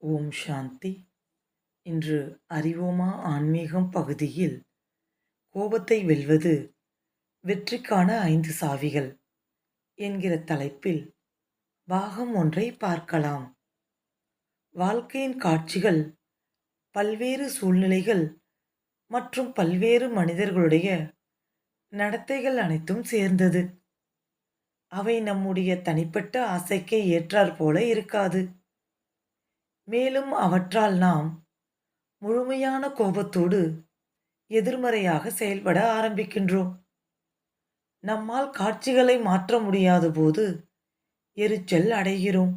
ஓம் சாந்தி. இன்று அறிவோமா ஆன்மீகம் பகுதியில் கோபத்தை வெல்வது வெற்றிக்கான 5 சாவிகள் என்கிற தலைப்பில் பாகம் ஒன்றை பார்க்கலாம். வாழ்க்கையின் காட்சிகள் பல்வேறு சூழ்நிலைகள் மற்றும் பல்வேறு மனிதர்களுடைய நடத்தைகள் அனைத்தும் சேர்ந்தது. அவை நம்முடைய தனிப்பட்ட ஆசைக்கு ஏற்றாற் போல இருக்காது. மேலும் அவற்றால் நாம் முழுமையான கோபத்தோடு எதிர்மறையாக செயல்பட ஆரம்பிக்கின்றோம். நம்மால் காட்சிகளை மாற்ற முடியாத போது எரிச்சல் அடைகிறோம்.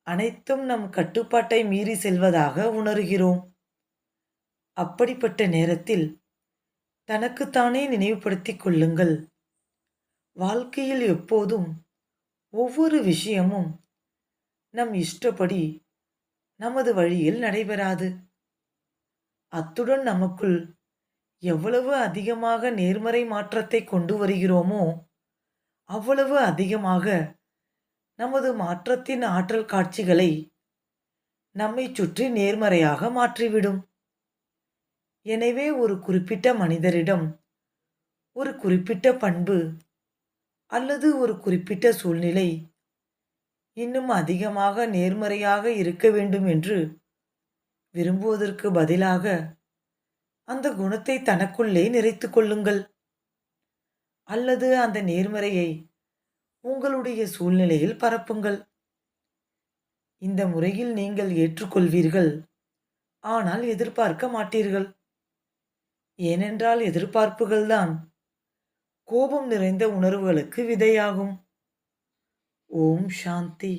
அனைத்தும் நம் கட்டுப்பாட்டை மீறி செல்வதாக உணர்கிறோம். அப்படிப்பட்ட நேரத்தில் தனக்குத்தானே நினைவுபடுத்திக் கொள்ளுங்கள், வாழ்க்கையில் எப்போதும் ஒவ்வொரு விஷயமும் நம் இஷ்டப்படி நமது வழியில் நடைபெறாது. அத்துடன் நமக்குள் எவ்வளவு அதிகமாக நேர்மறை மாற்றத்தை கொண்டு வருகிறோமோ அவ்வளவு அதிகமாக நமது மாற்றத்தின் ஆற்றல் காட்சிகளை நம்மை சுற்றி நேர்மறையாக மாற்றிவிடும். எனவே ஒரு குறிப்பிட்ட மனிதரிடம் ஒரு குறிப்பிட்ட பண்பு அல்லது ஒரு குறிப்பிட்ட சூழ்நிலை இன்னும் அதிகமாக நேர்மறையாக இருக்க வேண்டும் என்று விரும்புவதற்கு பதிலாக அந்த குணத்தை தனக்குள்ளே நிறைத்துக் கொள்ளுங்கள். அல்லது அந்த நேர்மறையை உங்களுடைய சூழ்நிலையில் பரப்புங்கள். இந்த முறையில் நீங்கள் ஏற்றுக்கொள்வீர்கள், ஆனால் எதிர்பார்க்க மாட்டீர்கள். ஏனென்றால் எதிர்பார்ப்புகள்தான் கோபம் நிறைந்த உணர்வுகளுக்கு விதையாகும். ஓம் சாந்தி.